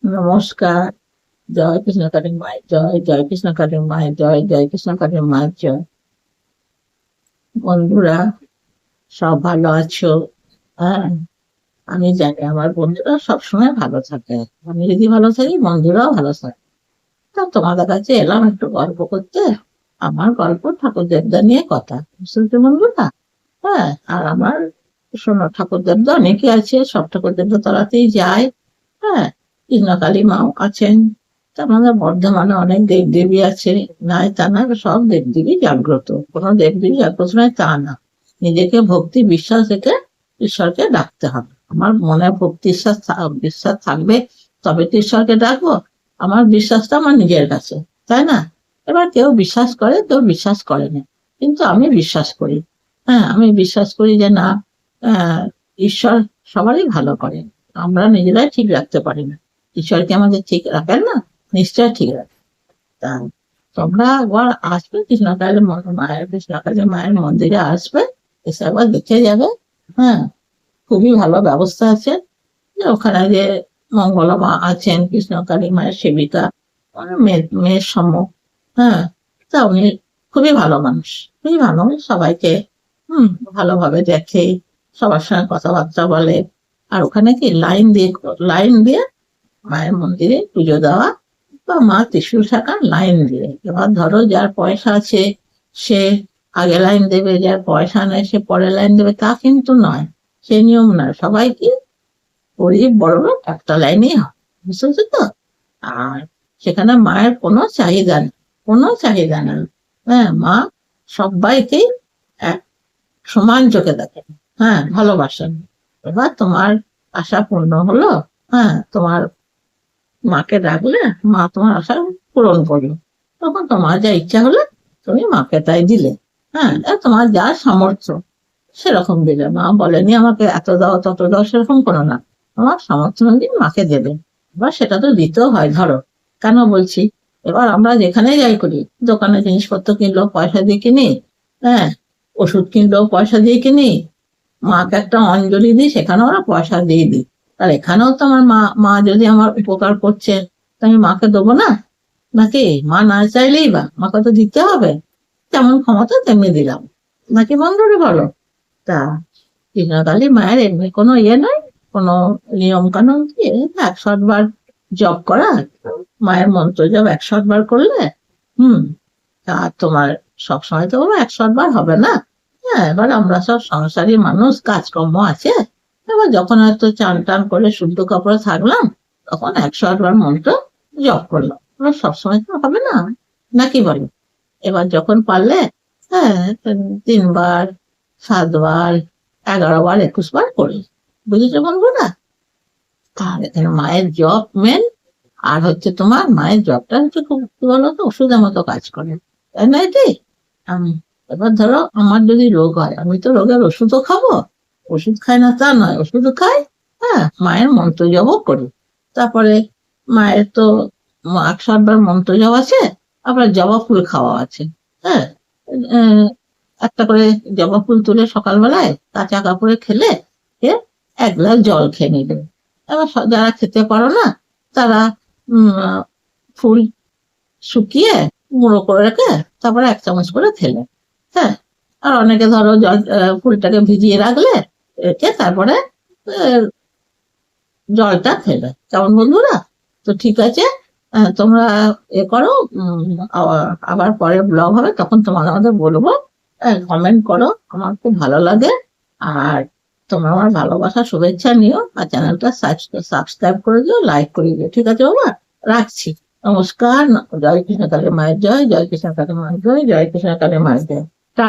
নমস্কার। জয় কৃষ্ণ কালী মায়ের জয়, জয় কৃষ্ণ কালী মায়ের জয়, জয় কৃষ্ণ কালী মায়ের জয়। বন্ধুরা, সব ভালো আছো? হ্যাঁ, আমি জানি আমার বন্ধুরা সবসময় ভালো থাকে। আমি যদি ভালো থাকি, বন্ধুরাও ভালো থাকে। তা তোমাদের কাছে এলাম একটু গল্প করতে। আমার গল্প ঠাকুর দেবদা নিয়ে কথা শুনতে, বন্ধুরা। হ্যাঁ, আর আমার শোনো, ঠাকুর দেবদা অনেকে আছে, সব ঠাকুর দেবদা তলাতেই যায়। হ্যাঁ, কৃষ্ণকালী মাও আছেন। তা আমাদের বর্ধমানে অনেক দেবদেবী আছে। নাই তা না, সব দেবদেবী জাগ্রত। কোনো দেবদেবী জাগ্রত নয় তা না। নিজেকে ভক্তি বিশ্বাস রেখে ঈশ্বরকে ডাকতে হবে। আমার মনে ভক্তি বিশ্বাস থাকবে, তবে তো ঈশ্বরকে ডাকবো। আমার বিশ্বাসটা আমার নিজের কাছে, তাই না? এবার কেউ বিশ্বাস করে, কেউ বিশ্বাস করে না, কিন্তু আমি বিশ্বাস করি। হ্যাঁ, আমি বিশ্বাস করি যে না, আহ ঈশ্বর সবারই ভালো করেন। আমরা নিজেরাই ঠিক রাখতে পারি না, ঈশ্বরকে আমাদের ঠিক রাখেন না, নিশ্চয় ঠিক রাখেন। তা তোমরা একবার আসবে কৃষ্ণকালী মায়ের, কৃষ্ণকালী মায়ের মন্দিরে আসবে, এসে একবার দেখে যাবে। হ্যাঁ, খুবই ভালো ব্যবস্থা আছে। যে ওখানে যে মঙ্গলা মা আছেন, কৃষ্ণকালী মায়ের সেবিকা, মেয়ের সম। হ্যাঁ, তা উনি খুবই ভালো মানুষ, খুবই ভালো। সবাইকে ভালোভাবে দেখে, সবার সঙ্গে কথাবার্তা বলে। আর ওখানে কি লাইন দিয়ে মায়ের মন্দিরে পুজো দেওয়া, বা মা ত্রিশূল শাখার লাইন দিয়ে। এবার ধরো যার পয়সা আছে সে আগে লাইন দেবে, যার পয়সা নেই সে পরে লাইন দেবে, তা কিন্তু নয়। সে নিয়ম নয়। সবাই কি, গরিব বড়লোক একটা লাইনেই হয়, বুঝতে পারছো তো? আর সেখানে মায়ের কোনো চাহিদা নেই, কোনো চাহিদা নেই। হ্যাঁ, মা সবাইকেই এক সমান চোখে দেখেন। হ্যাঁ, ভালোবাসেন। এবার তোমার আশা পূর্ণ হলো। হ্যাঁ, তোমার মাকে ডাকলে মা তোমার আশা পূরণ করলো। তখন তোমার যা ইচ্ছা হলো তুমি মাকে তাই দিলে। হ্যাঁ, তোমার যা সামর্থ্য সেরকম দিলে। মা বলেনি আমাকে এত দাও তত দাও, সেরকম কোনো না। তোমার সামর্থ্য অনুযায়ী মাকে দেবে। এবার সেটা তো দিতেও হয়। ধরো, কেন বলছি, এবার আমরা যেখানে যাই করি, দোকানে জিনিসপত্র কিনলো পয়সা দিয়ে কিনি। হ্যাঁ, ওষুধ কিনলো পয়সা দিয়ে কিনি। মাকে একটা অঞ্জলি দিই, সেখানে ওরা পয়সা দিয়ে দিই। আর এখানেও তো আমার মা মা যদি আমার উপকার করছে, তো আমি মাকে দেবো না? নাকি? মা না চাইলেই বা মাকে তো দিতে হবে। যেমন ক্ষমতা তেমনি দিলাম, নাকি বন্ধুরে বলো? তা কৃষ্ণকালী মায়ের এমনি কোনো ইয়ে নয়, কোনো নিয়ম কানুন দিয়ে 108 বার জপ করা। মায়ের মন্ত্র জপ 108 বার করলে, হুম তা তোমার সবসময় তো 108 বার হবে না। হ্যাঁ, এবার আমরা সব সংসারী মানুষ, কাজকর্ম আছে। এবার যখন হয়তো চান টান করে শুদ্ধ কাপড়ে থাকলাম, তখন 108 বার মন্ত্র জপ করলাম। এবার সবসময় তো হবে না, নাকি বলো? এবার যখন পারলে, হ্যাঁ, 3 বার, 7 বার, 11 বার, 21 বার করি। বুঝেছো বন্ধুরা? আর এখানে মায়ের জপ মেন। আর হচ্ছে তোমার মায়ের জপটা হচ্ছে খুব, কি বলতো, ওষুধের মতো কাজ করে, তাই না? এটি এবার ধরো আমার যদি রোগ হয়, আমি তো রোগের ওষুধও খাবো। ওষুধ খাই না তা নয়, ওষুধও খাই। হ্যাঁ, মায়ের মন্ত্র জপ করি। তারপরে মায়ের তো 108 বার মন্ত্র জপ আছে। আবার জবা ফুল খাওয়া আছে। হ্যাঁ, আহ, একটা করে জবা ফুল তুলে সকালবেলায় কাঁচা কাপড়ে খেলে, খেয়ে 1 গ্লাস জল খেয়ে নিলে। এবার যারা খেতে পারো না, তারা ফুল শুকিয়ে গুঁড়ো করে রেখে তারপরে 1 চামচ করে খেলে। হ্যাঁ, আর অনেকে ধরো জল, ফুলটাকে ভিজিয়ে রাখলে, রেখে তারপরে আহ, জলটা খেলে। কেমন বন্ধুরা? তো ঠিক আছে। তোমরা করো। আবার পরে ব্লগ হবে, তখন তোমাদের আমাদের বলবো। কমেন্ট করো, আমার খুব ভালো লাগে। আর তোমরা আমার ভালোবাসা শুভেচ্ছা নিও, আর চ্যানেলটা সাবস্ক্রাইব করে দিও, লাইক করে দিও। ঠিক আছে বাবা, রাখছি। নমস্কার। জয় কৃষ্ণ কালী মায়ের জয়, জয় কৃষ্ণ কালী মায়ের জয়, জয় কৃষ্ণ কালী মায়ের জয়।